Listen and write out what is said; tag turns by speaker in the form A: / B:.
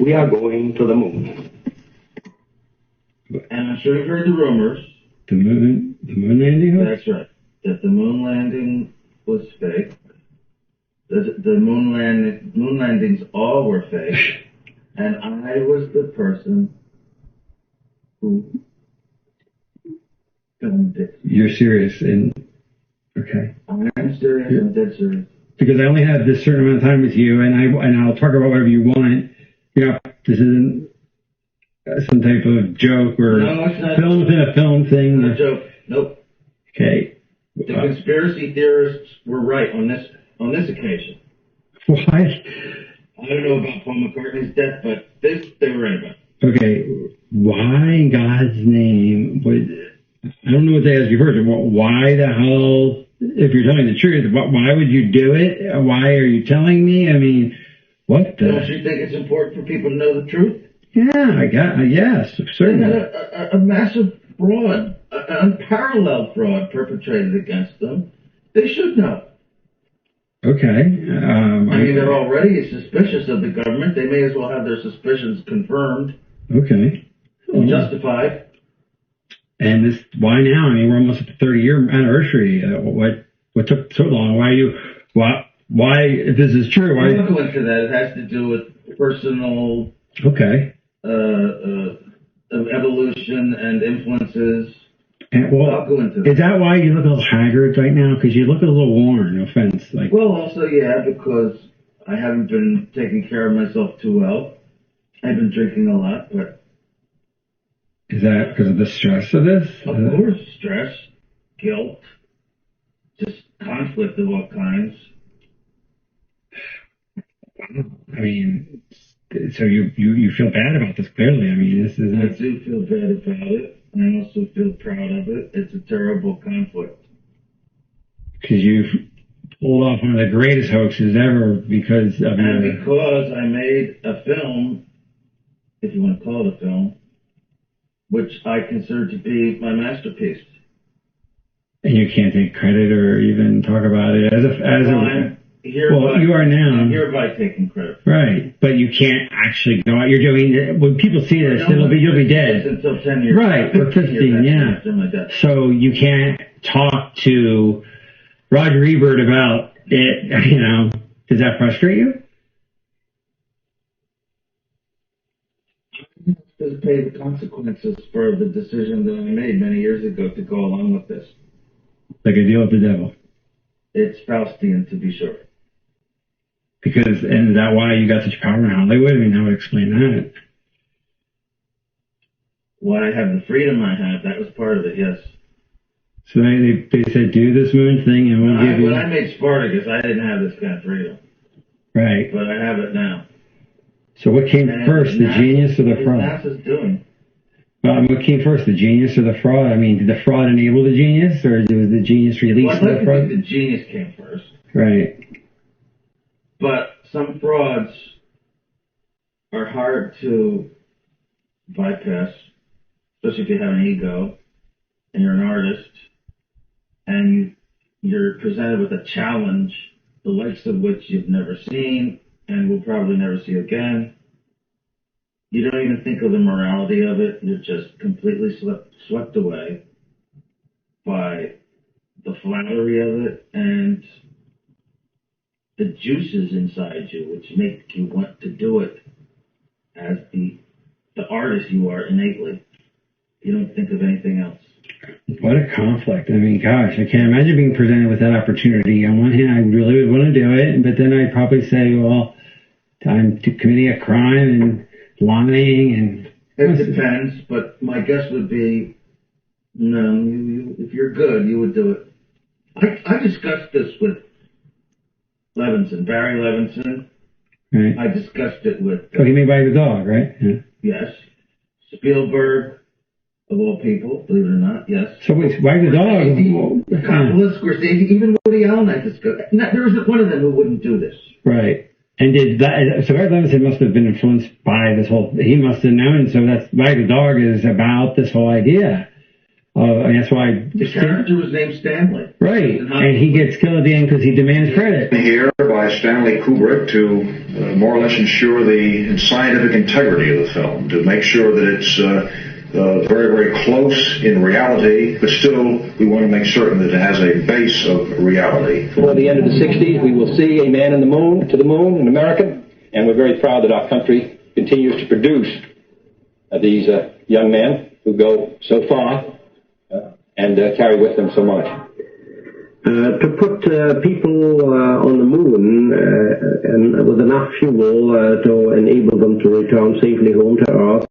A: we are going to the moon.
B: And I'm sure you've heard the rumors.
C: The moon landing hoax?
B: That's right. That the moon landing was fake. The moon landings all were fake. And I was the person who filmed it.
C: You're serious okay.
B: I'm serious. I'm dead serious.
C: Because I only have this certain amount of time with you, and I'll talk about whatever you want. You know, this isn't some type of joke or film within a film thing.
B: Not a joke. Nope.
C: Okay.
B: The conspiracy theorists were right on this occasion.
C: Why?
B: I don't know about Paul McCartney's death, but this they were right about.
C: Okay. Why in God's name I don't know what they asked you first. Why the hell, if you're telling the truth, why would you do it? Why are you telling me? I mean, what the?
B: Don't you think it's important for people to know the truth?
C: Yeah, yes, certainly.
B: They had a massive fraud, an unparalleled fraud perpetrated against them. They should know.
C: Okay.
B: I mean, they're already suspicious of the government. They may as well have their suspicions confirmed.
C: Okay.
B: And justified.
C: And this, why now? I mean, we're almost at the 30-year anniversary. What took so long? Why, if this is true, why?
B: I won't go into that. It has to do with personal.
C: Okay.
B: Evolution and influences.
C: And,
B: I'll go into that.
C: Is that why you look a little haggard right now? Because you look a little worn, no offense.
B: Well, also, yeah, because I haven't been taking care of myself too well. I've been drinking a lot, but...
C: Is that because of the stress of this?
B: Of course, stress, guilt, just conflict of all kinds.
C: I mean, so you feel bad about this, clearly. I mean, this is...
B: I do feel bad about it. I also feel proud of it. It's a terrible conflict.
C: Because you've pulled off one of the greatest hoaxes ever because of
B: because I made a film, if you want to call it a film, which I consider to be my masterpiece.
C: And you can't take credit or even talk about it you are now.
B: I'm hereby taking credit.
C: Right, but you can't actually go out. You're doing, when people see this, you'll be dead.
B: Until 10 years.
C: Right, or 15, yeah. So you can't talk to Roger Ebert about it, you know. Does that frustrate you?
B: To pay the consequences for the decision that I made many years ago to go along with this.
C: Like a deal with the devil.
B: It's Faustian, to be sure.
C: Because, and is that why you got such power in Hollywood? I mean, how would explain that?
B: Why I have the freedom I have, that was part of it, yes.
C: So they said, do this moon thing and we'll give you...
B: When I made Spartacus, I didn't have this kind of freedom.
C: Right.
B: But I have it now.
C: So what came first, the genius or the fraud?
B: What NASA's doing.
C: What came first, the genius or the fraud? I mean, did the fraud enable the genius, or was the genius release the fraud?
B: I think the genius came first.
C: Right.
B: But some frauds are hard to bypass, especially if you have an ego and you're an artist and you're presented with a challenge, the likes of which you've never seen and will probably never see again. You don't even think of the morality of it. You're just completely swept away by the flattery of it and the juices inside you, which make you want to do it as the artist you are innately. You don't think of anything else.
C: What a conflict. I mean, gosh, I can't imagine being presented with that opportunity. On one hand, I really would want to do it, but then I'd probably say, well, I'm committing a crime and lying and...
B: It depends, but my guess would be, no, you if you're good, you would do it. I discussed this with Levinson, Barry Levinson.
C: Right.
B: I discussed it with...
C: he made By the Dog, right? Yeah.
B: Yes. Spielberg, of all people, believe it or not, yes.
C: So wait, By the Dog...
B: Coppola, Scorsese, even Woody Allen I discussed. There isn't one of them who wouldn't do this.
C: Right. And so Barry Levinson must have been influenced by this whole... He must have known, so that's... By the Dog is about this whole idea. And that's why...
B: The character was named Stanley.
C: Right. And he gets killed at the end because he demands credit.
A: Hereby
D: by Stanley Kubrick to more or less ensure the scientific integrity of the film, to make sure that it's very, very close in reality, but still we want to make certain that it has a base of reality.
E: Before the end of the 60s, we will see a man to the moon in America, and we're very proud that our country continues to produce these young men who go so far and carry with them so much.
A: To put people on the moon and with enough fuel to enable them to return safely home to Earth